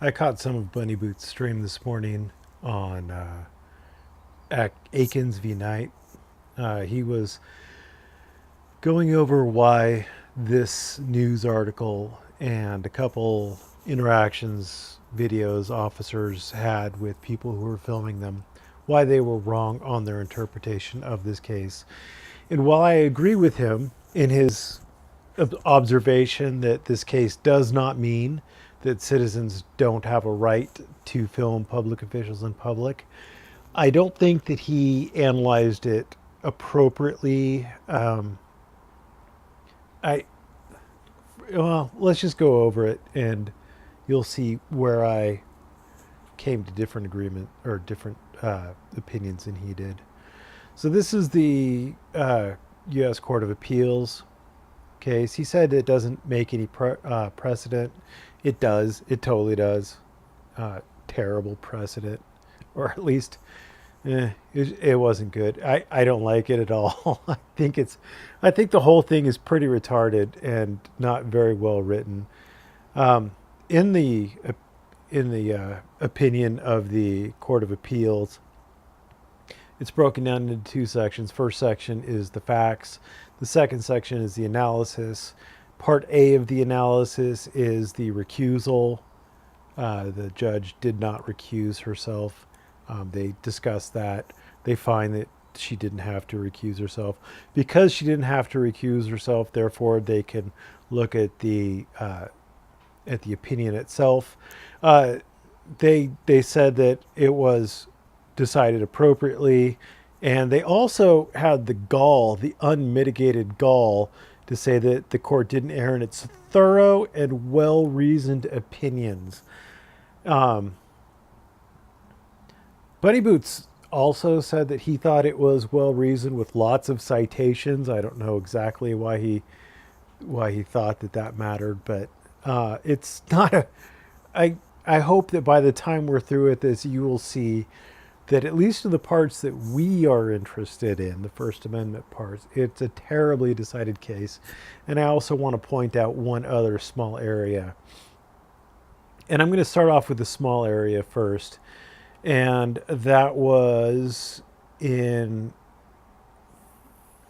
I caught some of Bunny Boot's stream this morning on Akins v. Knight. He was going over why this news article and a couple interactions, videos officers had with people who were filming them, why they were wrong on their interpretation of this case. And while I agree with him in his observation that this case does not mean that citizens don't have a right to film public officials in public, I don't think that he analyzed it appropriately. I well, let's just go over it, and you'll see where I came to different agreement or different opinions than he did. So this is the U.S. Court of Appeals case. He said it doesn't make any precedent. It does. It totally does. Terrible precedent, or at least it wasn't good. I don't like it at all. I think the whole thing is pretty retarded and not very well written. Um, in the opinion of the Court of Appeals, it's broken down into two sections. First section is the facts. The second section is the analysis. Part A of the analysis is the recusal. The judge did not recuse herself. They discussed that. They find that she didn't have to recuse herself. Because she didn't have to recuse herself, therefore they can look at the opinion itself. They said that it was decided appropriately, and they also had the gall, the unmitigated gall, to say that the court didn't err in its thorough and well-reasoned opinions. Um, Bunny Boots also said that he thought it was well-reasoned with lots of citations. I don't know exactly why he thought that that mattered, but it's not a. I hope that by the time we're through with this, you will see that at least in the parts that we are interested in, the First Amendment parts, it's a terribly decided case. And I also want to point out one other small area. And I'm going to start off with the small area first. And that was in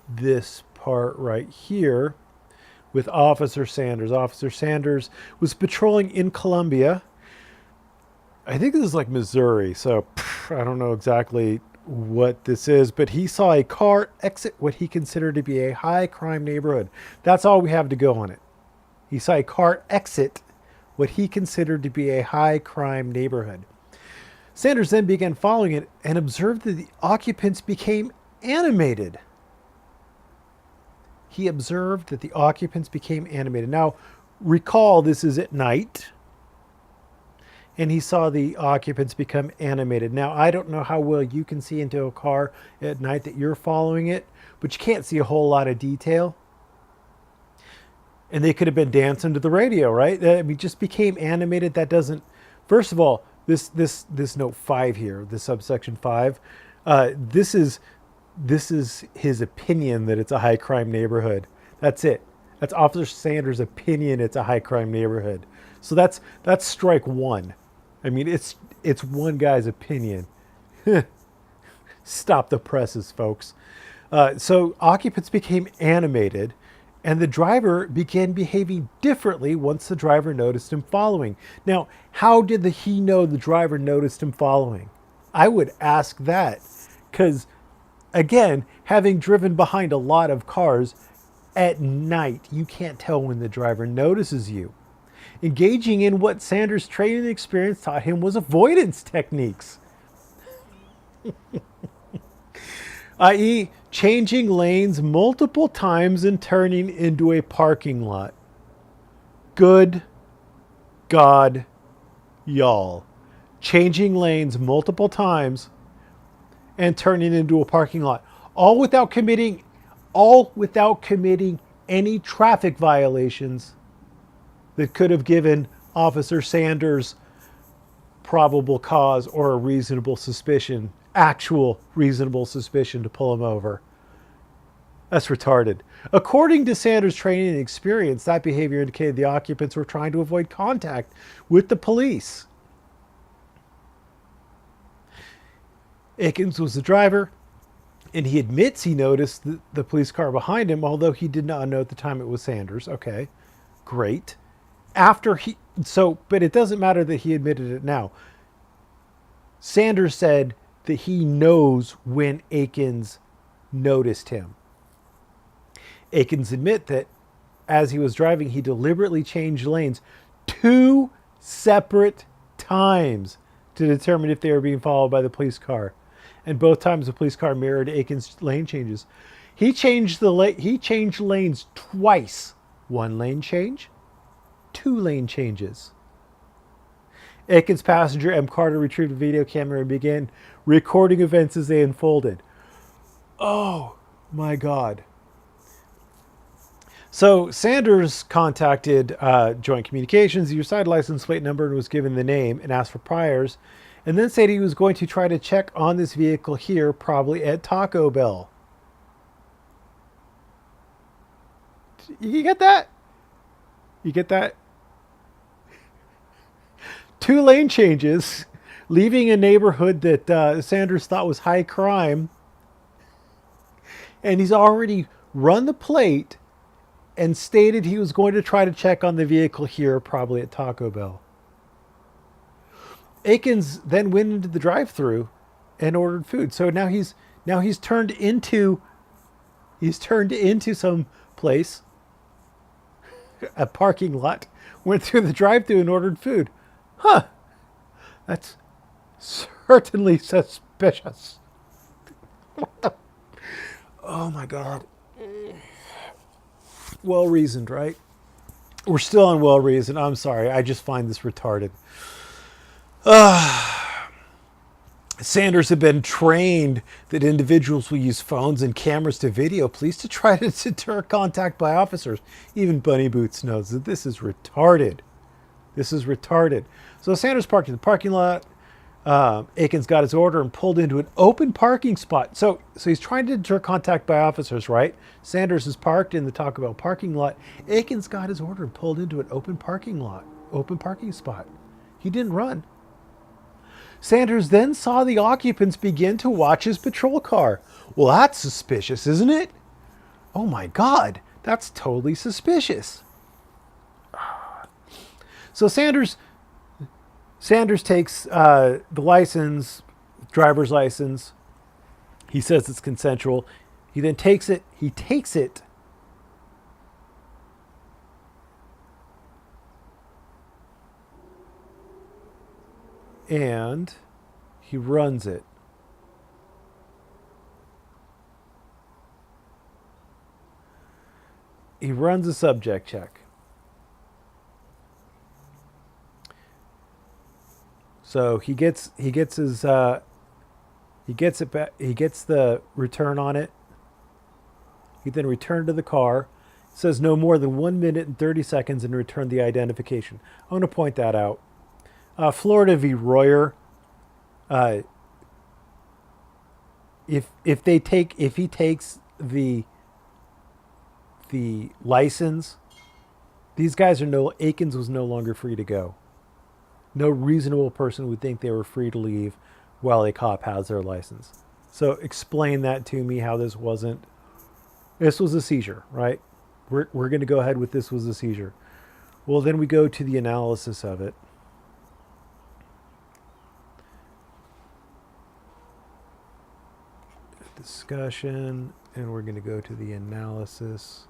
this part right here with Officer Sanders. Officer Sanders was patrolling in Columbia. I think this is like Missouri, so I don't know exactly what this is, but he saw a car exit what he considered to be a high crime neighborhood. That's all we have to go on it. He saw a car exit what he considered to be a high crime neighborhood. Sanders then began following it and observed that the occupants became animated. He observed that the occupants became animated. Now, recall this is at night, and he saw the occupants become animated. Now, I don't know how well you can see into a car at night that you're following it, but you can't see a whole lot of detail. And they could have been dancing to the radio, right? I mean, just became animated. That doesn't. First of all, this note 5 here, the subsection 5. This is his opinion that it's a high crime neighborhood. That's it. That's Officer Sanders' opinion. It's a high crime neighborhood. So that's strike one. I mean, it's one guy's opinion. Stop the presses, folks. So occupants became animated, and the driver began behaving differently once the driver noticed him following. Now, how did he know the driver noticed him following? I would ask that, because, again, having driven behind a lot of cars at night, you can't tell when the driver notices you. Engaging in what Sanders' training experience taught him was avoidance techniques, i.e., changing lanes multiple times and turning into a parking lot. Good God, y'all. Changing lanes multiple times and turning into a parking lot. All without committing any traffic violations that could have given Officer Sanders probable cause or a reasonable suspicion, actual reasonable suspicion to pull him over. That's retarded. According to Sanders' training and experience, that behavior indicated the occupants were trying to avoid contact with the police. Akins was the driver, and he admits he noticed the police car behind him, although he did not know at the time it was Sanders. Okay, great. But it doesn't matter that he admitted it now. Sanders said that he knows when Akins noticed him. Akins admit that as he was driving, he deliberately changed lanes 2 separate times to determine if they were being followed by the police car. And both times the police car mirrored Akins' lane changes. He changed lanes twice. 1 lane change, 2 lane changes. Akins' passenger, M. Carter, retrieved a video camera and began recording events as they unfolded. Oh my God. So Sanders contacted Joint Communications, used side license plate number, and was given the name and asked for priors, and then said he was going to try to check on this vehicle here, probably at Taco Bell. You get that? You get that? 2 lane changes, leaving a neighborhood that Sanders thought was high crime, and he's already run the plate and stated he was going to try to check on the vehicle here, probably at Taco Bell. Akins then went into the drive-thru and ordered food. So now he's turned into some place, a parking lot, went through the drive-thru and ordered food. Huh. That's certainly suspicious. Oh my God. Well reasoned, right? We're still on well reasoned. I'm sorry. I just find this retarded. Sanders had been trained that individuals will use phones and cameras to video police to try to deter contact by officers. Even Bunny Boots knows that this is retarded. This is retarded. So Sanders parked in the parking lot. Akins got his order and pulled into an open parking spot. So he's trying to deter contact by officers, right? Sanders is parked in the Taco Bell parking lot. Akins got his order and pulled into an open parking spot. He didn't run. Sanders then saw the occupants begin to watch his patrol car. Well, that's suspicious, isn't it? Oh my God, that's totally suspicious. So Sanders takes the license, driver's license. He says it's consensual. He then takes it. And he runs it. He runs a subject check. So he gets the return on it. He then returned to the car. It says no more than 1 minute and 30 seconds and returned the identification. I want to point that out. Florida v. Royer. If he takes the license, these guys Akins was no longer free to go. No reasonable person would think they were free to leave while a cop has their license. So explain that to me, how this was a seizure, right? We're going to go ahead with this was a seizure. Well, then we go to the analysis of it. Discussion, and we're going to go to the analysis.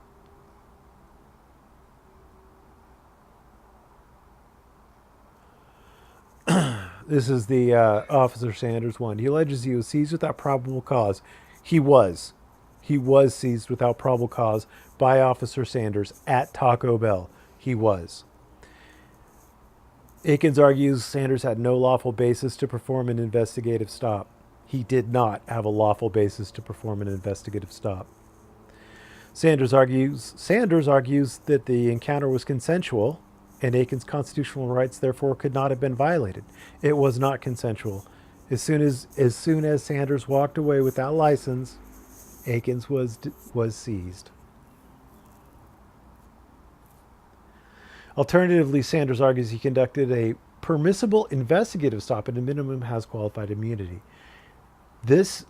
This is the Officer Sanders one. He alleges he was seized without probable cause. He was seized without probable cause by Officer Sanders at Taco Bell. He was. Akins argues Sanders had no lawful basis to perform an investigative stop. He did not have a lawful basis to perform an investigative stop. Sanders argues that the encounter was consensual and Akins' constitutional rights therefore could not have been violated. It was not consensual. As soon as Sanders walked away without license, Akins was seized. Alternatively, Sanders argues he conducted a permissible investigative stop and at a minimum has qualified immunity. This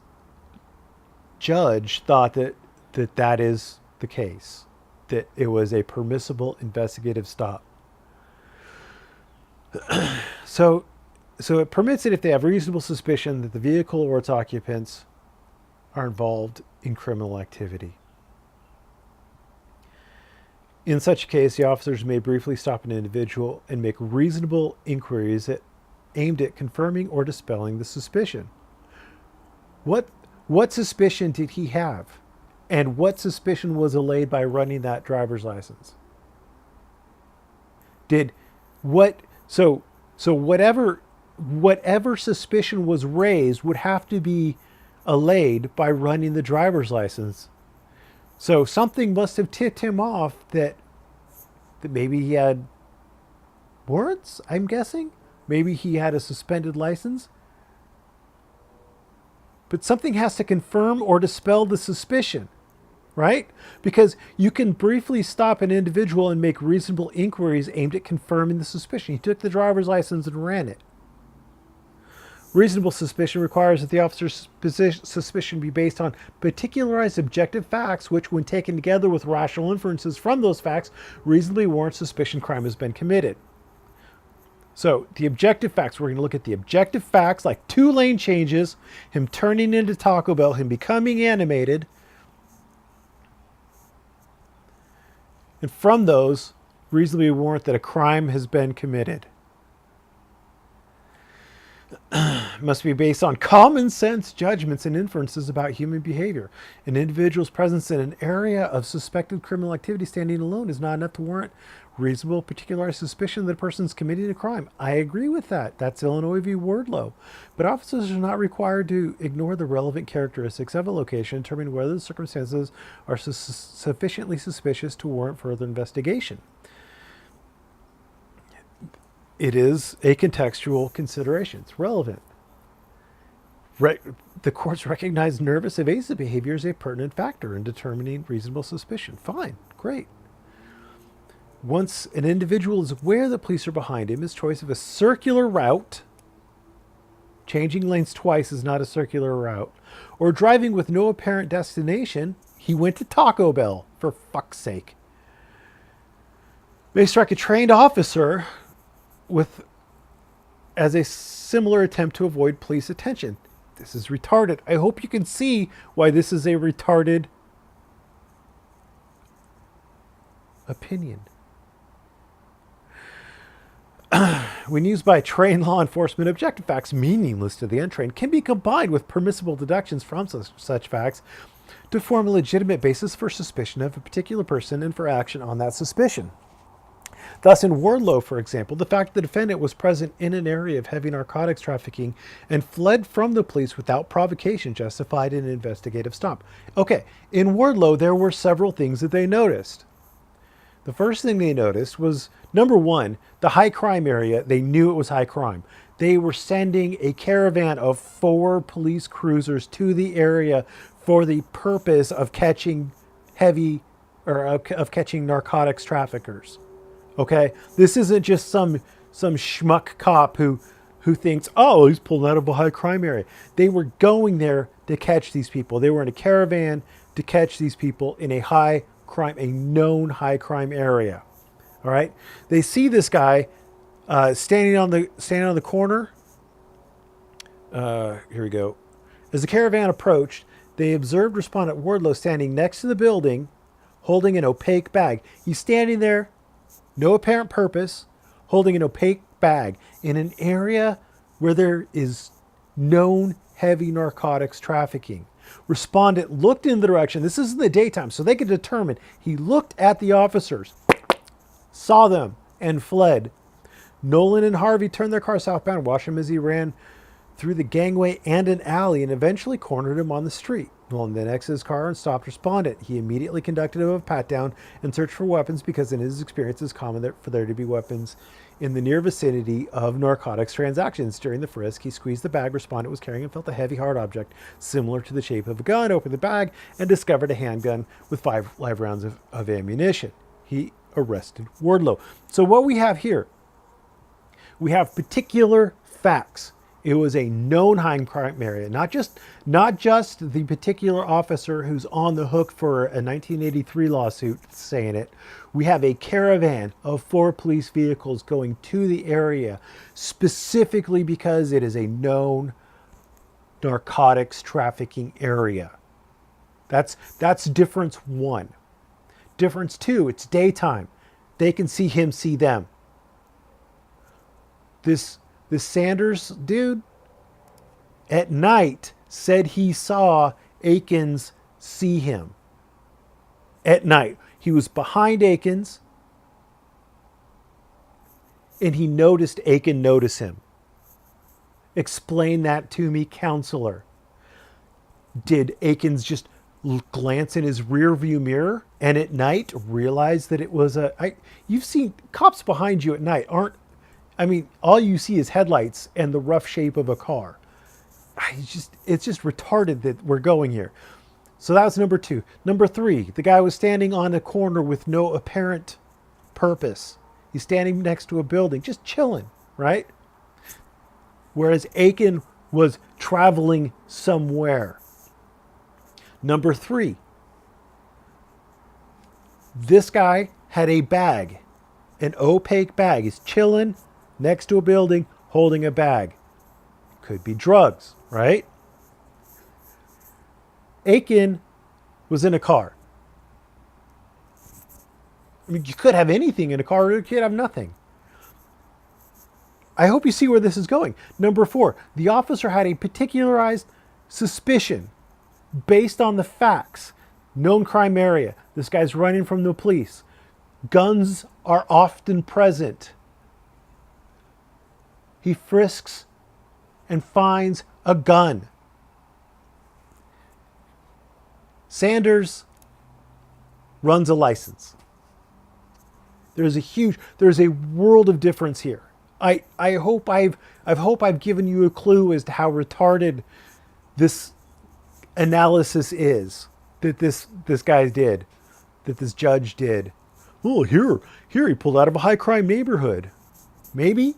judge thought that is the case, that it was a permissible investigative stop. So, so it permits it if they have reasonable suspicion that the vehicle or its occupants are involved in criminal activity. In such a case, the officers may briefly stop an individual and make reasonable inquiries aimed at confirming or dispelling the suspicion. What suspicion did he have? And what suspicion was allayed by running that driver's license? Did what so whatever suspicion was raised would have to be allayed by running the driver's license. So something must have tipped him off that maybe he had warrants, I'm guessing. Maybe he had a suspended license. But something has to confirm or dispel the suspicion, right? Because you can briefly stop an individual and make reasonable inquiries aimed at confirming the suspicion. He took the driver's license and ran it. Reasonable suspicion requires that the officer's suspicion be based on particularized objective facts, which, when taken together with rational inferences from those facts, reasonably warrant suspicion crime has been committed. So the objective facts, we're going to look at the objective facts, like 2 lane changes, him turning into Taco Bell, him becoming animated. And from those, reasonably warrant that a crime has been committed. Must be based on common sense judgments and inferences about human behavior. An individual's presence in an area of suspected criminal activity standing alone is not enough to warrant reasonable particularized suspicion that a person is committing a crime. I agree with that. That's Illinois v. Wardlow. But officers are not required to ignore the relevant characteristics of a location and determine whether the circumstances are sufficiently suspicious to warrant further investigation. It is a contextual consideration. It's relevant. The courts recognize nervous, evasive behavior as a pertinent factor in determining reasonable suspicion. Fine, great. Once an individual is aware that police are behind him, his choice of a circular route, changing lanes twice is not a circular route, or driving with no apparent destination, he went to Taco Bell, for fuck's sake, may strike a trained officer with as a similar attempt to avoid police attention. This is retarded. I hope you can see why this is a retarded opinion. When used by trained law enforcement, objective facts meaningless to the untrained can be combined with permissible deductions from such facts to form a legitimate basis for suspicion of a particular person and for action on that suspicion. Thus, in Wardlow, for example, the fact the defendant was present in an area of heavy narcotics trafficking and fled from the police without provocation justified an investigative stop. Okay, in Wardlow, there were several things that they noticed. The first thing they noticed was, number one, the high crime area. They knew it was high crime. They were sending a caravan of 4 police cruisers to the area for the purpose of catching of catching narcotics traffickers. Okay, this isn't just some schmuck cop who thinks, oh, he's pulling out of a high crime area. They were going there to catch these people. They were in a caravan to catch these people in a known high crime area. All right, they see this guy standing on the corner. Here we go. As the caravan approached, they observed respondent Wardlow standing next to the building, holding an opaque bag. He's standing there. No apparent purpose, holding an opaque bag in an area where there is known heavy narcotics trafficking. Respondent looked in the direction. This is in the daytime, so they could determine. He looked at the officers, saw them, and fled. Nolan and Harvey turned their car southbound, watched him as he ran through the gangway and an alley, and eventually cornered him on the street. Nolan then exited his car and stopped respondent. He immediately conducted a pat-down and searched for weapons because in his experience it's common for there to be weapons in the near vicinity of narcotics transactions. During the frisk, he squeezed the bag respondent was carrying and felt a heavy hard object similar to the shape of a gun, opened the bag, and discovered a handgun with 5 live rounds of ammunition. He arrested Wardlow. So what we have here, we have particular facts It was a known high crime area, not just the particular officer who's on the hook for a 1983 lawsuit saying it. We have a caravan of 4 police vehicles going to the area specifically because it is a known narcotics trafficking area. That's difference 1. Difference 2, it's daytime. They can see him, see them. This Sanders dude at night said he saw Akins see him. At night. He was behind Akins and he noticed Akins notice him. Explain that to me, counselor. Did Akins just glance in his rear view mirror and at night realize that it was you've seen cops behind you at night all you see is headlights and the rough shape of a car. It's just retarded that we're going here. So that was number 2. Number 3, the guy was standing on a corner with no apparent purpose. He's standing next to a building, just chilling, right? Whereas Aiken was traveling somewhere. Number 3, this guy had a bag, an opaque bag. He's chilling next to a building holding a bag. Could be drugs, right? Aiken was in a car. I mean, you could have anything in a car, or you could have nothing. I hope you see where this is going. Number 4, the officer had a particularized suspicion based on the facts. Known crime area. This guy's running from the police. Guns are often present. He frisks and finds a gun. Sanders runs a license. There's a world of difference here. I hope I've given you a clue as to how retarded this analysis is that this guy did, that this judge did. Oh, here he pulled out of a high crime neighborhood. Maybe.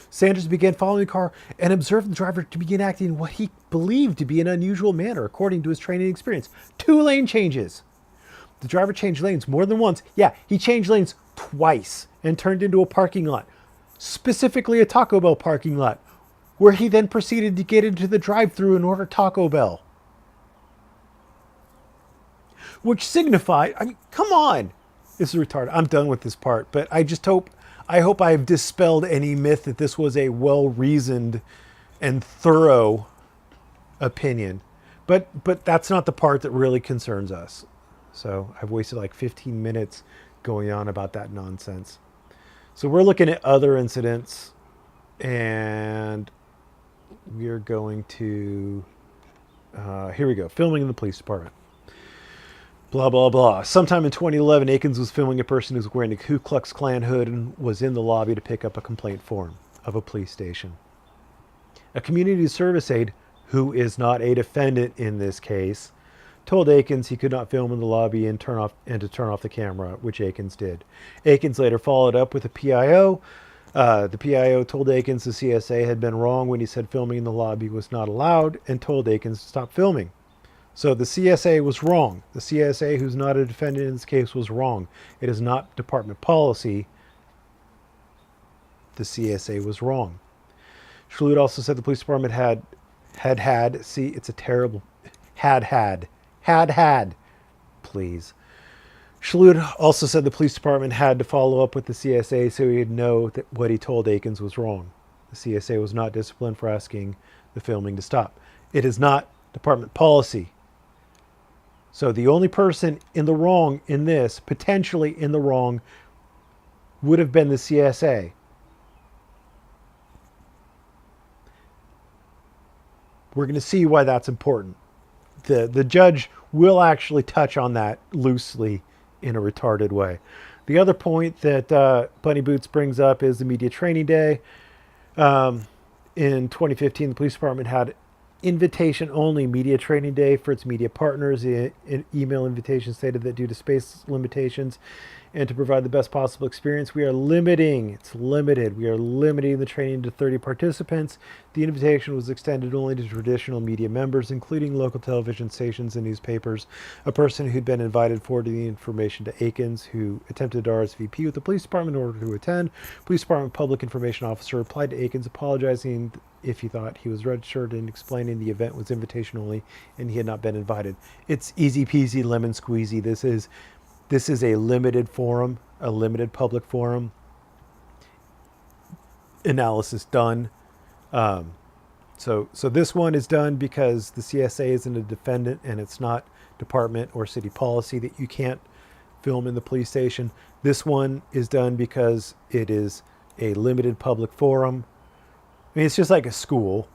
Sanders began following the car and observed the driver to begin acting in what he believed to be an unusual manner according to his training experience. 2 lane changes. The driver changed lanes more than once. Yeah, he changed lanes twice and turned into a parking lot, specifically a Taco Bell parking lot, where he then proceeded to get into the drive-thru and order Taco Bell. Which signified, come on. This is retarded. I'm done with this part, but I hope I've dispelled any myth that this was a well-reasoned and thorough opinion. But that's not the part that really concerns us. So I've wasted like 15 minutes going on about that nonsense. So we're looking at other incidents, and we're going to, here we go, filming in the police department. Blah, blah, blah. Sometime in 2011, Akins was filming a person who was wearing a Ku Klux Klan hood and was in the lobby to pick up a complaint form of a police station. A community service aide, who is not a defendant in this case, told Akins he could not film in the lobby and to turn off the camera, which Akins did. Akins later followed up with a PIO. The PIO told Akins the CSA had been wrong when he said filming in the lobby was not allowed and told Akins to stop filming. So the CSA was wrong. The CSA, who's not a defendant in this case, was wrong. It is not department policy. The CSA was wrong. Schlude also said the police department had, please. Schlude also said the police department had to follow up with the CSA so he'd know that what he told Akins was wrong. The CSA was not disciplined for asking the filming to stop. It is not department policy. So the only person in the wrong in this, potentially in the wrong, would have been the CSA. We're going to see why that's important. The judge will actually touch on that loosely in a retarded way. The other point that Bunny Boots brings up is the media training day. In 2015, the police department had invitation-only media training day for its media partners. The email invitation stated that due to space limitations and to provide the best possible experience, we are limiting the training to 30 participants. The invitation was extended only to traditional media members, including local television stations and newspapers. A person who'd been invited forwarded the information to Akins, who attempted to RSVP with the police department in order to attend. Police department public information officer replied to Akins, apologizing if he thought he was registered and explaining the event was invitation only and he had not been invited. It's easy peasy lemon squeezy. This is a limited forum, a limited public forum. Analysis done. So this one is done because the CSA isn't a defendant and it's not department or city policy that you can't film in the police station. This one is done because it is a limited public forum. I mean, it's just like a school.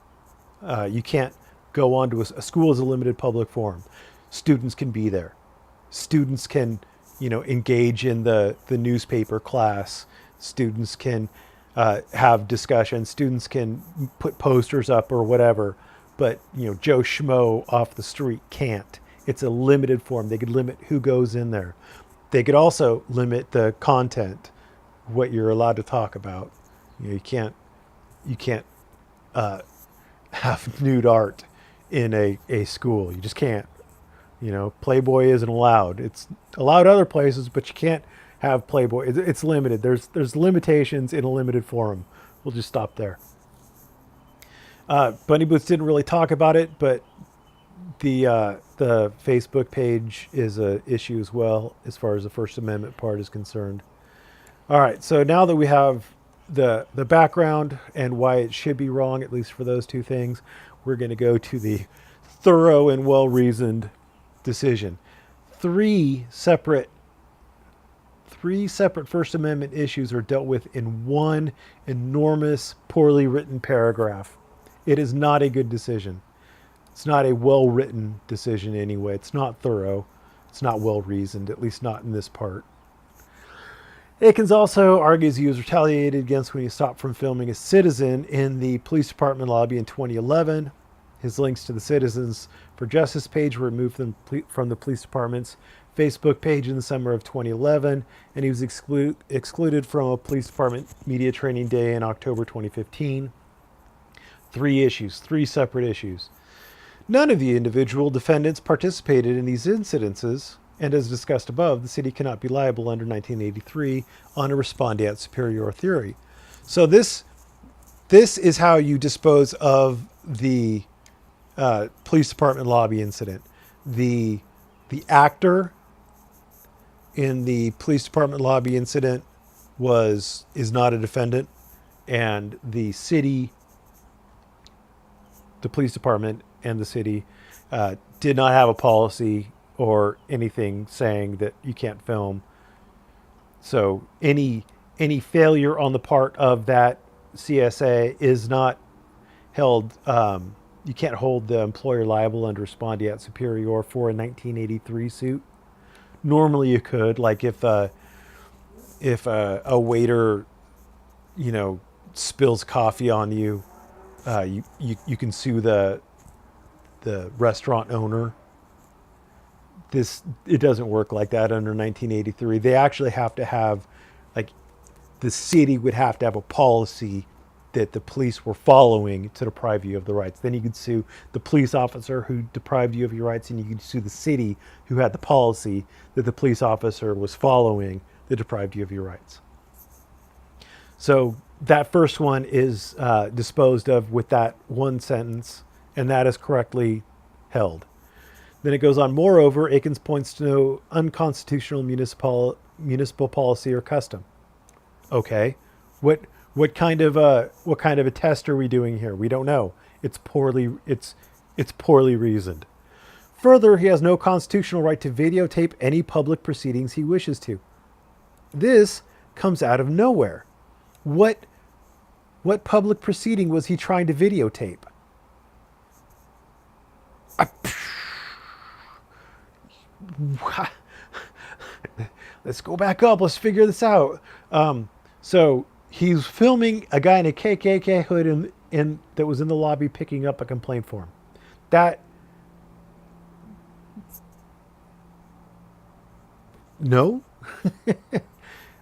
You can't go on to a school is a limited public forum. Students can be there. Students can, engage in the newspaper class. Students can have discussions. Students can put posters up or whatever. But, Joe Schmo off the street can't. It's a limited forum. They could limit who goes in there. They could also limit the content, what you're allowed to talk about. You can't have nude art in a school. You just can't. Playboy isn't allowed. It's allowed other places, but you can't have Playboy. It's limited. There's limitations in a limited forum. We'll just stop there. Bunny Boots didn't really talk about it, but the Facebook page is a issue as well as far as the First Amendment part is concerned. All right, so now that we have the background and why it should be wrong, at least for those two things, we're going to go to the thorough and well-reasoned decision. Three separate First Amendment issues are dealt with in one enormous, poorly written paragraph. It is not a good decision. It's not a well-written decision anyway. It's not thorough. It's not well-reasoned, at least not in this part. Akins also argues he was retaliated against when he stopped from filming a citizen in the police department lobby in 2011. His links to the Citizens for Justice page were removed from the police department's Facebook page in the summer of 2011, and he was excluded from a police department media training day in October 2015. Three separate issues. None of the individual defendants participated in these incidences, and as discussed above, the city cannot be liable under 1983 on a respondeat superior theory. So this is how you dispose of the police department lobby incident. The actor in the police department lobby incident is not a defendant, and the city, the police department, and the city did not have a policy or anything saying that you can't film. So any failure on the part of that CSA is not held. You can't hold the employer liable under respondeat superior for a 1983 suit. Normally you could, like if a waiter, spills coffee on you, you can sue the restaurant owner. It doesn't work like that under 1983. They actually have to have, the city would have to have a policy that the police were following to deprive you of the rights. Then you could sue the police officer who deprived you of your rights, and you could sue the city who had the policy that the police officer was following that deprived you of your rights. So that first one is disposed of with that one sentence, and that is correctly held. Then it goes on, moreover, Akins points to no unconstitutional municipal policy or custom. Okay, what kind of a test are we doing here? We don't know. It's poorly reasoned. Further, he has no constitutional right to videotape any public proceedings he wishes to. This comes out of nowhere. What public proceeding was he trying to videotape? Let's go back up. Let's figure this out. So he's filming a guy in a KKK hood that was in the lobby picking up a complaint form. No.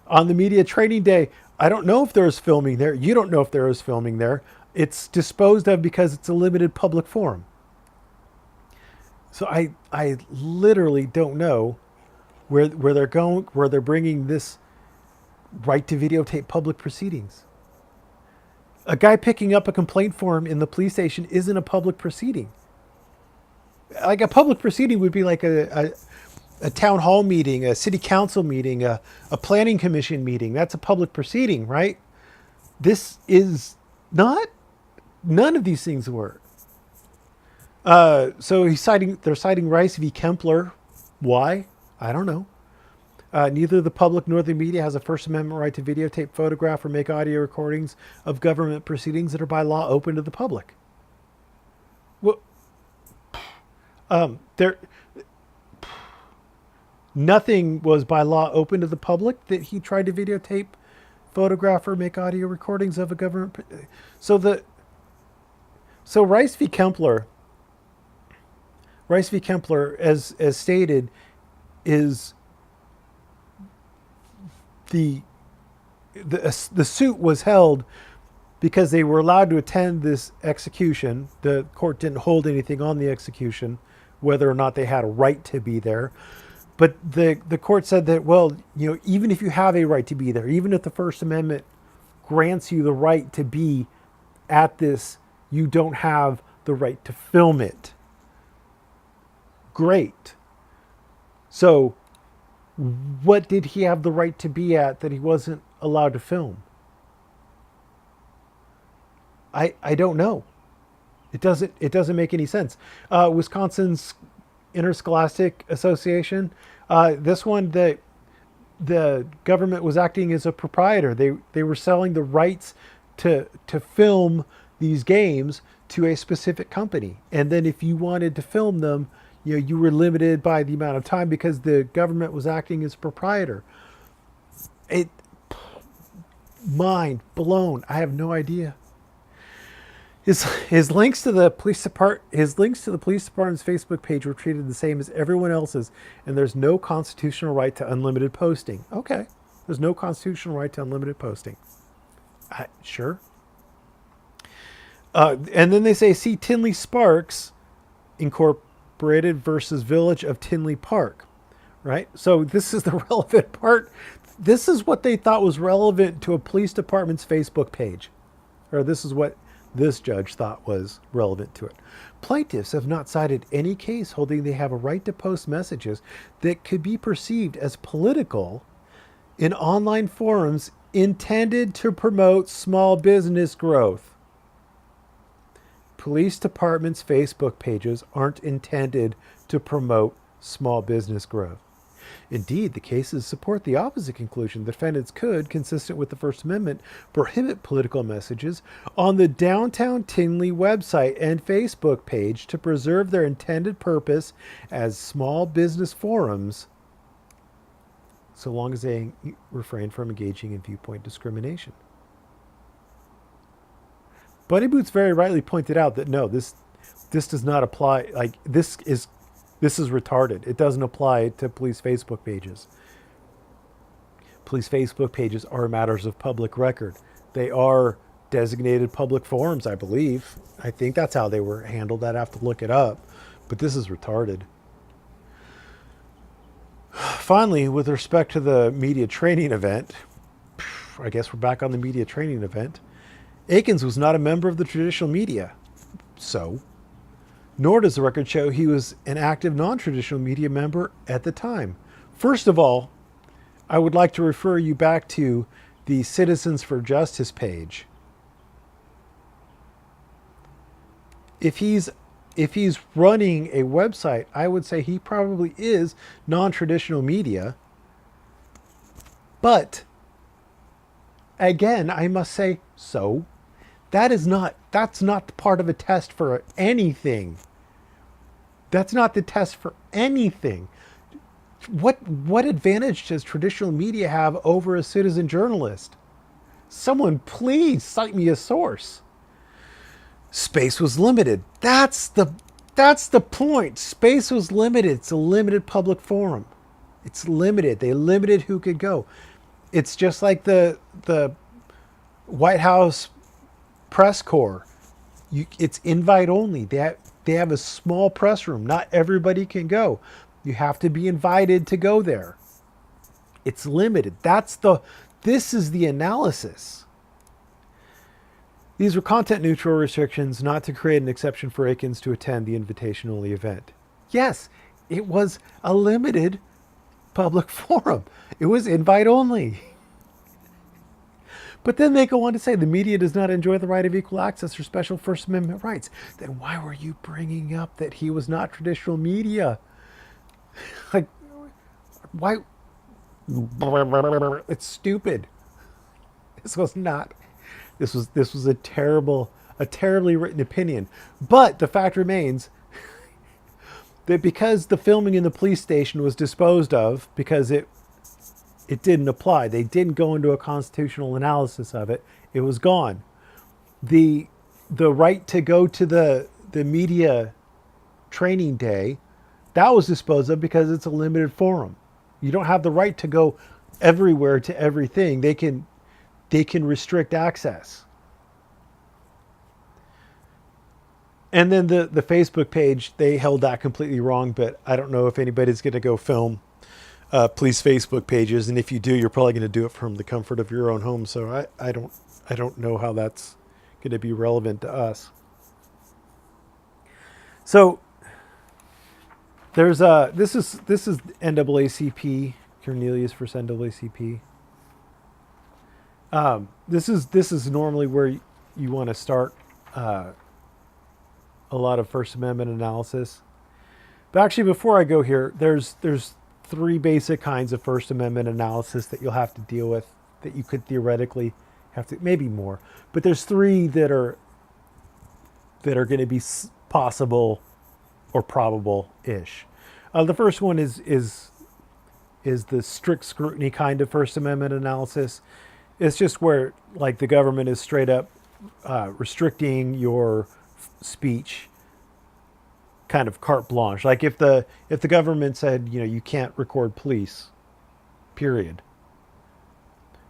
On the media training day, I don't know if there was filming there. You don't know if there was filming there. It's disposed of because it's a limited public forum. So I literally don't know where they're going, where they're bringing this right to videotape public proceedings. A guy picking up a complaint form in the police station isn't a public proceeding. Like a public proceeding would be like a town hall meeting, a city council meeting, a planning commission meeting. That's a public proceeding, right? This is not. None of these things were. So they're citing Rice v. Kempler. Why? I don't know. Neither the public nor the media has a First Amendment right to videotape, photograph, or make audio recordings of government proceedings that are by law open to the public. Well, there, nothing was by law open to the public that he tried to videotape, photograph, or make audio recordings of a government. So Rice v. Kempler, as stated, is the suit was held because they were allowed to attend this execution. The court didn't hold anything on the execution, whether or not they had a right to be there. But the court said that, well, even if you have a right to be there, even if the First Amendment grants you the right to be at this, you don't have the right to film it. Great. So what did he have the right to be at that he wasn't allowed to film? I don't know. It doesn't make any sense. Wisconsin's Interscholastic Association, this one, the government was acting as a proprietor. They were selling the rights to film these games to a specific company, and then if you wanted to film them, you were limited by the amount of time because the government was acting as a proprietor. It mind blown. I have no idea. His links to the police department's Facebook page were treated the same as everyone else's, and there's no constitutional right to unlimited posting. Okay, there's no constitutional right to unlimited posting. Sure. And then they say, see Tinley Sparks Incorporated versus Village of Tinley Park, right? So this is the relevant part. This is what they thought was relevant to a police department's Facebook page, or this is what this judge thought was relevant to it. Plaintiffs have not cited any case holding they have a right to post messages that could be perceived as political in online forums intended to promote small business growth. Police departments' Facebook pages aren't intended to promote small business growth. Indeed, the cases support the opposite conclusion. Defendants could, consistent with the First Amendment, prohibit political messages on the downtown Tinley website and Facebook page to preserve their intended purpose as small business forums, so long as they refrain from engaging in viewpoint discrimination. Bunny Boots very rightly pointed out that no, this does not apply. Like this is retarded. It doesn't apply to police Facebook pages. Police Facebook pages are matters of public record. They are designated public forums, I believe. I think that's how they were handled. I'd have to look it up. But this is retarded. Finally, with respect to the media training event, I guess we're back on the media training event. Akins was not a member of the traditional media. So, nor does the record show he was an active non-traditional media member at the time. First of all, I would like to refer you back to the Citizens for Justice page. If he's running a website, I would say he probably is non-traditional media. But again, I must say, so that's not part of a test for anything. That's not the test for anything. What advantage does traditional media have over a citizen journalist? Someone please cite me a source. Space was limited. That's the point. Space was limited. It's a limited public forum. It's limited. They limited who could go. It's just like the White House press corps. It's invite only. They have a small press room. Not everybody can go. You have to be invited to go there. It's limited. This is the analysis. These were content neutral restrictions not to create an exception for akins to attend the invitation only event. Yes, it was a limited public forum. It was invite only. But then they go on to say the media does not enjoy the right of equal access or special First Amendment rights. Then why were you bringing up that he was not traditional media? Like, why? It's stupid. This was not. This was a terribly written opinion. But the fact remains that because the filming in the police station was disposed of because it didn't apply. They didn't go into a constitutional analysis of it. It was gone. The right to go to the media training day, that was disposed of because it's a limited forum. You don't have the right to go everywhere to everything. They can restrict access. And then the Facebook page, they held that completely wrong, but I don't know if anybody's going to go film police Facebook pages, and if you do, you're probably going to do it from the comfort of your own home. So I don't know how that's going to be relevant to us. So there's this is NAACP, Cornelius versus NAACP. This is normally where you want to start a lot of First Amendment analysis. But actually, before I go here, there's three basic kinds of First Amendment analysis that you'll have to deal with, that you could theoretically have to, maybe more, but there's three that are going to be possible or probable-ish. The first one is the strict scrutiny kind of First Amendment analysis. It's just where, like, the government is straight up restricting your speech, kind of carte blanche. Like if the government said, you can't record police, period,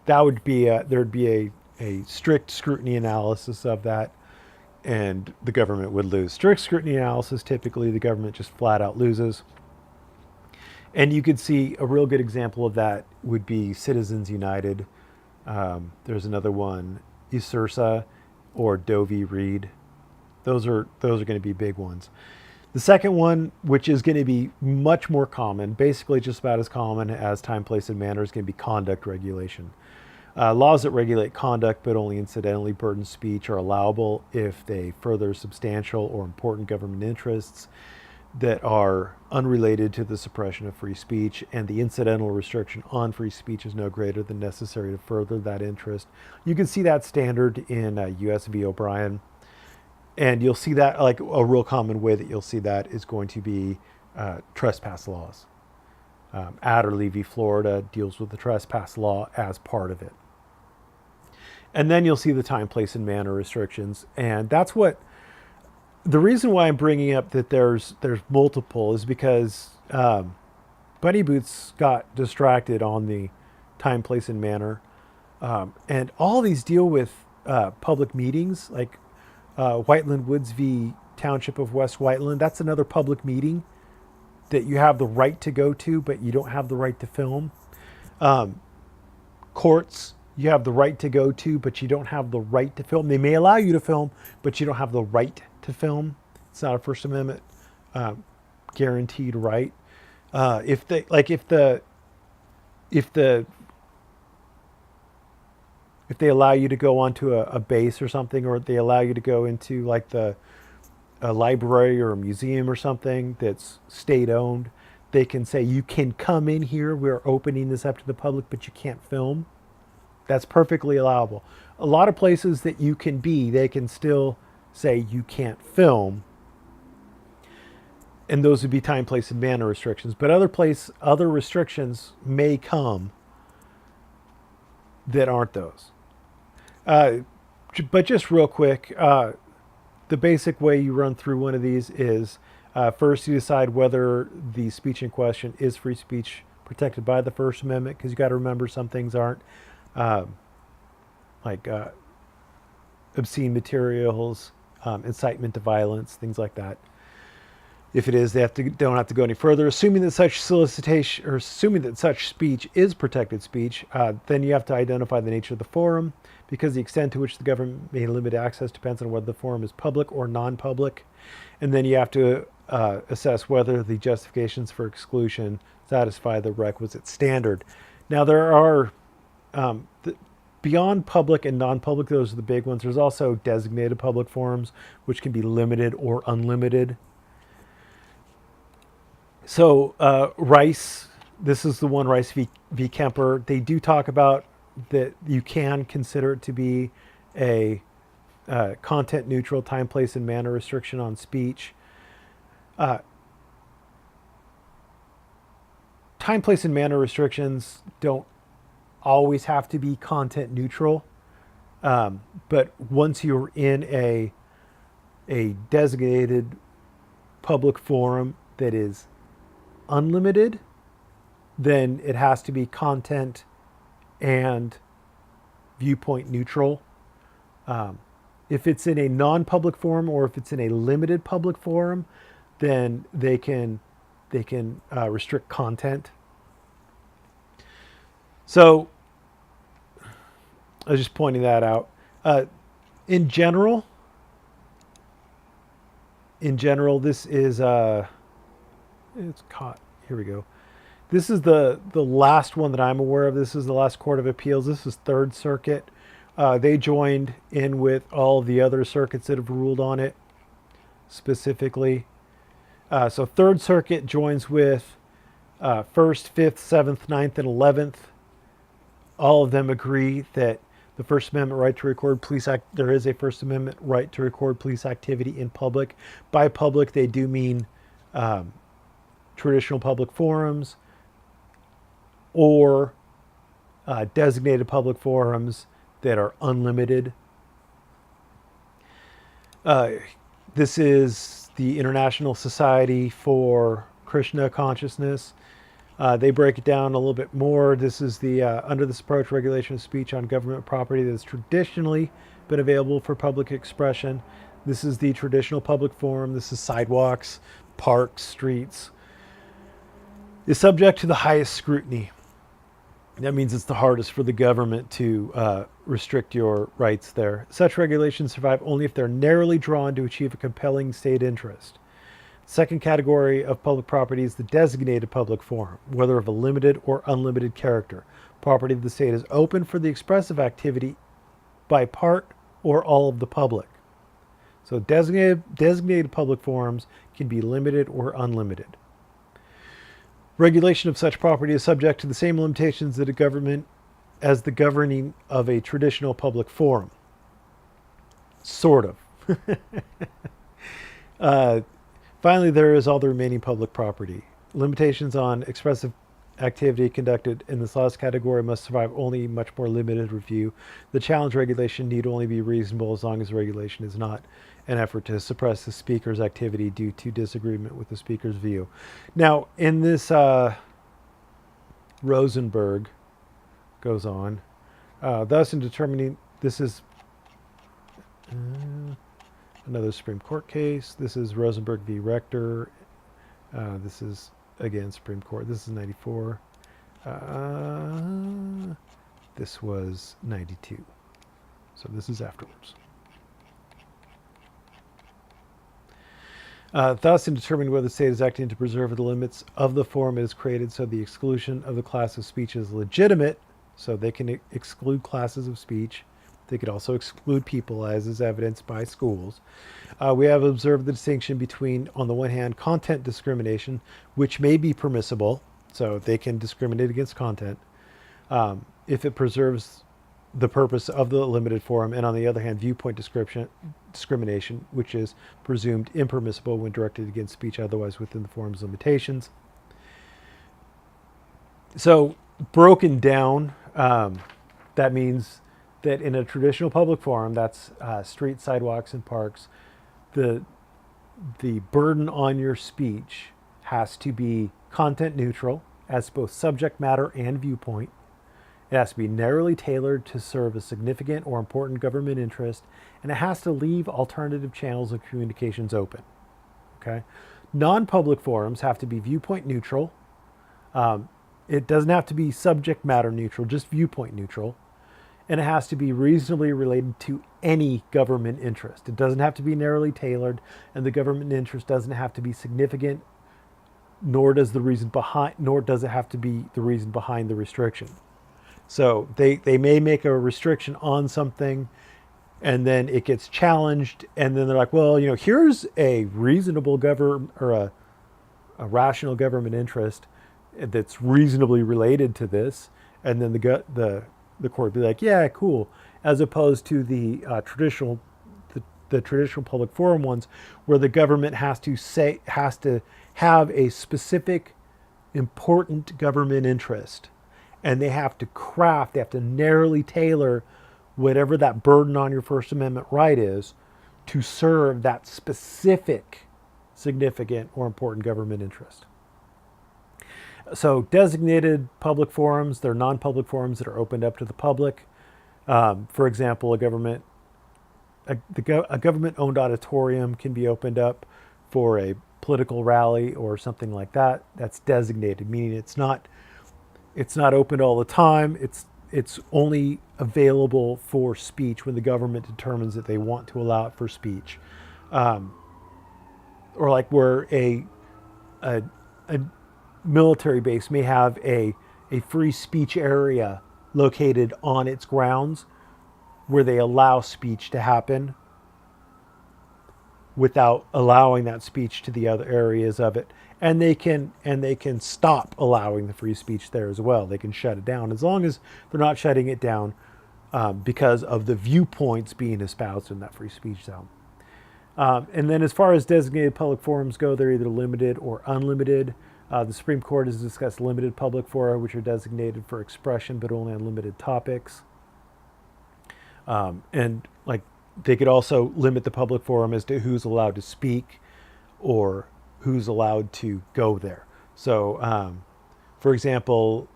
that would be there'd be a strict scrutiny analysis of that, and the government would lose. Strict scrutiny analysis, typically the government just flat out loses. And you could see a real good example of that would be Citizens United. There's another one, USERSA or Doe v. Reed. Those are going to be big ones. The second one, which is going to be much more common, basically just about as common as time, place, and manner, is going to be conduct regulation. Laws that regulate conduct but only incidentally burden speech are allowable if they further substantial or important government interests that are unrelated to the suppression of free speech, and the incidental restriction on free speech is no greater than necessary to further that interest. You can see that standard in U.S. v. O'Brien. And you'll see that, like, a real common way that you'll see that is going to be trespass laws. Adderley v. Florida deals with the trespass law as part of it. And then you'll see the time, place, and manner restrictions. And that's what, the reason why I'm bringing up that there's multiple is because Bunny Boots got distracted on the time, place, and manner. And all these deal with public meetings, like Whiteland Woods v. Township of West Whiteland. That's another public meeting that you have the right to go to, but you don't have the right to film. Courts, you have the right to go to, but you don't have the right to film. They may allow you to film, but you don't have the right to film. It's not a First Amendment guaranteed right. If they allow you to go onto a base or something, or they allow you to go into like a library or a museum or something that's state owned, they can say you can come in here. We're opening this up to the public, but you can't film. That's perfectly allowable. A lot of places that you can be, they can still say you can't film. And those would be time, place, and manner restrictions. But other restrictions may come that aren't those. But just real quick, the basic way you run through one of these is first you decide whether the speech in question is free speech protected by the First Amendment, because you got to remember some things aren't, um, like obscene materials, incitement to violence, things like that. If it is, don't have to go any further. Assuming that such solicitation or assuming that such speech is protected speech, then you have to identify the nature of the forum, because the extent to which the government may limit access depends on whether the forum is public or non-public, and then you have to assess whether the justifications for exclusion satisfy the requisite standard. Now there are beyond public and non-public; those are the big ones. There's also designated public forums, which can be limited or unlimited. So Rice, this is the one, Rice v. Kemper. They do talk about that you can consider it to be a content neutral time, place, and manner restriction on speech. Time, place, and manner restrictions don't always have to be content neutral. But once you're in a designated public forum that is unlimited, then it has to be content and viewpoint neutral. If it's in a non-public forum, or if it's in a limited public forum, then they can restrict content. So I was just pointing that out. In general, this is it's caught. Here we go. This is the last one that I'm aware of. This is the last Court of Appeals. This is Third Circuit. They joined in with all of the other circuits that have ruled on it specifically. So Third Circuit joins with 1st, 5th, 7th, 9th, and 11th. All of them agree that the First Amendment right to record police act. There is a First Amendment right to record police activity in public. By public, they do mean traditional public forums or designated public forums that are unlimited. This is the International Society for Krishna Consciousness. They break it down a little bit more. This is the under this approach, regulation of speech on government property that has traditionally been available for public expression. This is the traditional public forum. This is sidewalks, parks, streets. Is subject to the highest scrutiny. That means it's the hardest for the government to restrict your rights there. Such regulations survive only if they're narrowly drawn to achieve a compelling state interest. Second category of public property is the designated public forum, whether of a limited or unlimited character. Property of the state is open for the expressive activity by part or all of the public. So designated public forums can be limited or unlimited. Regulation of such property is subject to the same limitations that a government as the governing of a traditional public forum. Sort of. Finally, there is all the remaining public property. Limitations on expressive activity conducted in this last category must survive only much more limited review. The challenge regulation need only be reasonable as long as the regulation is not an effort to suppress the speaker's activity due to disagreement with the speaker's view. Now, in this, Rosenberg goes on, thus in determining, this is another Supreme Court case. This is Rosenberg v. Rector. This is, again, Supreme Court. This is 94. This was 92. So this is afterwards. Thus, in determining whether the state is acting to preserve the limits of the forum it has created, so the exclusion of the class of speech is legitimate, so they can exclude classes of speech. They could also exclude people, as is evidenced by schools. We have observed the distinction between, on the one hand, content discrimination, which may be permissible, so they can discriminate against content, if it preserves the purpose of the limited forum, and on the other hand, viewpoint discrimination, which is presumed impermissible when directed against speech otherwise within the forum's limitations. So, broken down, that means that in a traditional public forum, that's streets, sidewalks, and parks, the burden on your speech has to be content neutral, as both subject matter and viewpoint. It has to be narrowly tailored to serve a significant or important government interest, and it has to leave alternative channels of communications open. Okay? Non-public forums have to be viewpoint neutral. It doesn't have to be subject matter neutral, just viewpoint neutral. And it has to be reasonably related to any government interest. It doesn't have to be narrowly tailored, and the government interest doesn't have to be significant, nor does it have to be the reason behind the restriction. So they may make a restriction on something, and then it gets challenged, and then they're like, well, here's a reasonable government or a rational government interest that's reasonably related to this, and then the court would be like, yeah, cool, as opposed to the traditional public forum ones, where the government has to have a specific important government interest, and they have to narrowly tailor whatever that burden on your First Amendment right is to serve that specific significant or important government interest. So designated public forums, they're non-public forums that are opened up to the public. For example, a government-owned auditorium can be opened up for a political rally or something like that. That's designated, meaning it's not open all the time. It's only available for speech when the government determines that they want to allow it for speech. Or like where a military base may have a free speech area located on its grounds where they allow speech to happen without allowing that speech to the other areas of it. And they can stop allowing the free speech there as well. They can shut it down as long as they're not shutting it down because of the viewpoints being espoused in that free speech zone. And then as far as designated public forums go, they're either limited or unlimited. The Supreme Court has discussed limited public fora, which are designated for expression but only on limited topics. And like they could also limit the public forum as to who's allowed to speak or who's allowed to go there. So, for example,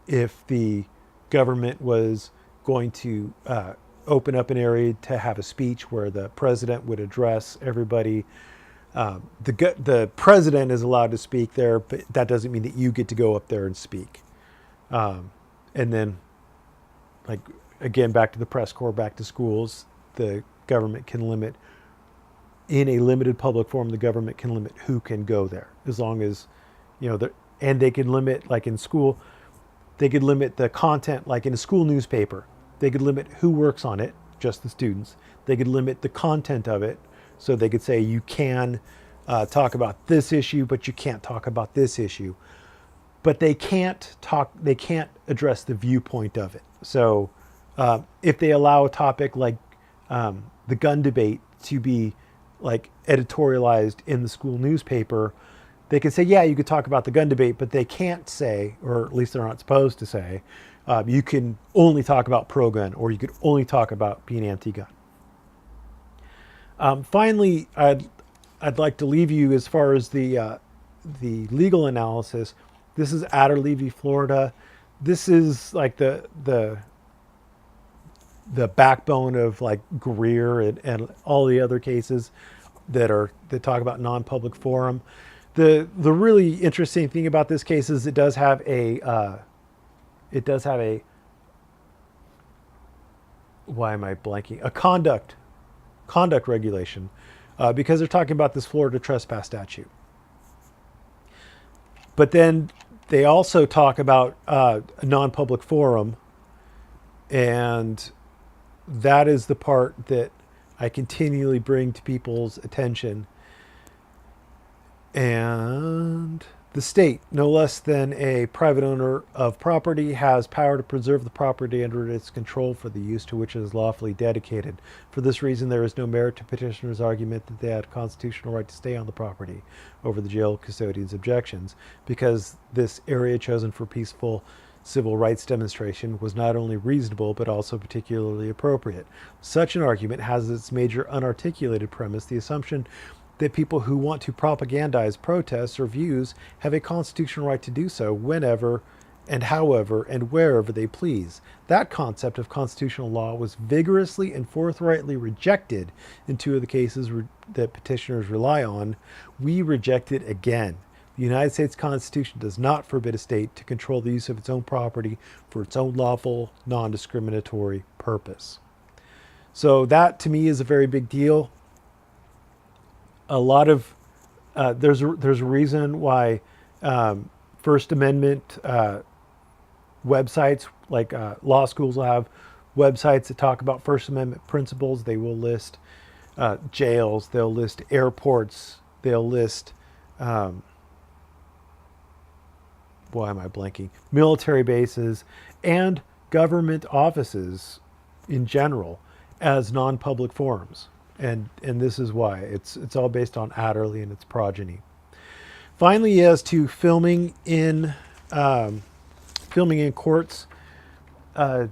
if the government was going to open up an area to have a speech where the president would address everybody, the president is allowed to speak there, but that doesn't mean that you get to go up there and speak. And then, like, again, back to the press corps, back to schools, the government can limit, in a limited public forum, the government can limit who can go there, as long as, and they can limit, like in school, they could limit the content, like in a school newspaper, they could limit who works on it, just the students. They could limit the content of it. So they could say you can talk about this issue, but you can't talk about this issue. But they can't address the viewpoint of it. So if they allow a topic like the gun debate to be like editorialized in the school newspaper, they could say, yeah, you could talk about the gun debate, but they can't say, or at least they're not supposed to say, you can only talk about pro-gun, or you could only talk about being anti-gun. Finally, I'd like to leave you as far as the legal analysis. This is Adderley v. Florida. This is like the backbone of like Greer and all the other cases that talk about non-public forum. The really interesting thing about this case is it does have a why am I blanking? A conduct regulation, because they're talking about this Florida trespass statute. But then they also talk about a non-public forum, and that is the part that I continually bring to people's attention. And the state, no less than a private owner of property, has power to preserve the property under its control for the use to which it is lawfully dedicated. For this reason, there is no merit to petitioner's argument that they had a constitutional right to stay on the property over the jail custodian's objections, because this area chosen for peaceful civil rights demonstration was not only reasonable but also particularly appropriate. Such an argument has its major unarticulated premise, the assumption that people who want to propagandize protests or views have a constitutional right to do so whenever and however and wherever they please. That concept of constitutional law was vigorously and forthrightly rejected in two of the cases that petitioners rely on. We reject it again. The United States Constitution does not forbid a state to control the use of its own property for its own lawful, non discriminatory purpose. So, that to me is a very big deal. A lot of there's a reason why First Amendment websites, like law schools will have websites that talk about First Amendment principles. They will list jails, they'll list airports, they'll list why am I blanking? Military bases and government offices in general as non-public forums. And this is why it's all based on Adderley and its progeny. Finally, as to filming in courts, you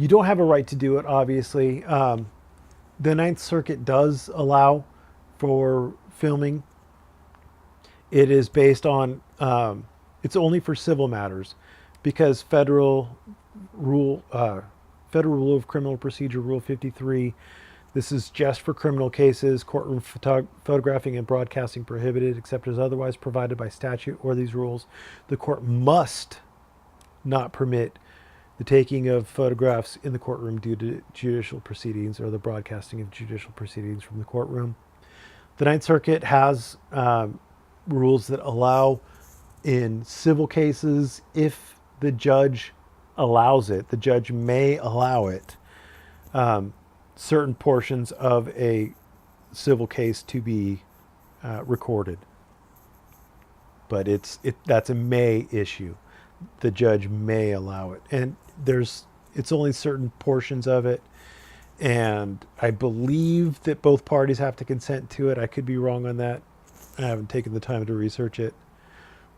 don't have a right to do it. Obviously, the Ninth Circuit does allow for filming. It is based on it's only for civil matters, because federal rule of criminal procedure rule 53. This is just for criminal cases. Courtroom photographing and broadcasting prohibited except as otherwise provided by statute or these rules. The court must not permit the taking of photographs in the courtroom due to judicial proceedings or the broadcasting of judicial proceedings from the courtroom. The Ninth Circuit has rules that allow in civil cases, if the judge allows it, the judge may allow it, certain portions of a civil case to be recorded. But that's a may issue. The judge may allow it, and it's only certain portions of it. And I believe that both parties have to consent to it. I could be wrong on that. I haven't taken the time to research it.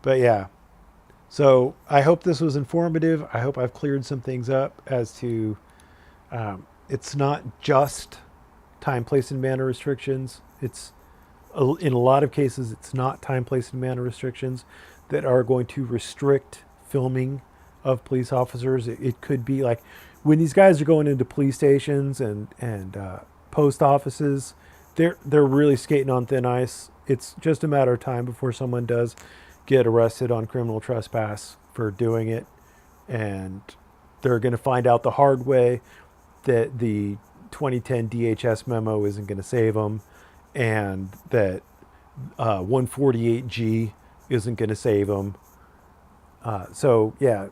But yeah. So I hope this was informative. I hope I've cleared some things up as to it's not just time, place, and manner restrictions. It's in a lot of cases, it's not time, place, and manner restrictions that are going to restrict filming of police officers. It could be like when these guys are going into police stations and post offices, they're really skating on thin ice. It's just a matter of time before someone does get arrested on criminal trespass for doing it, and they're going to find out the hard way that the 2010 DHS memo isn't going to save them, and that 148G isn't going to save them. So yeah,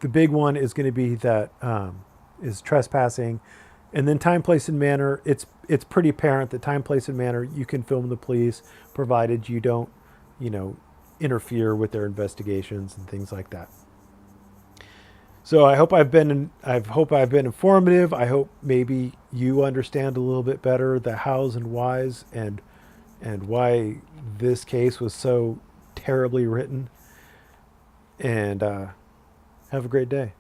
the big one is going to be that is trespassing. And then time, place, and manner, it's pretty apparent that time, place, and manner, you can film the police provided you don't, interfere with their investigations and things like that. So I hope I've been informative. I hope maybe you understand a little bit better the hows and whys and why this case was so terribly written. And have a great day.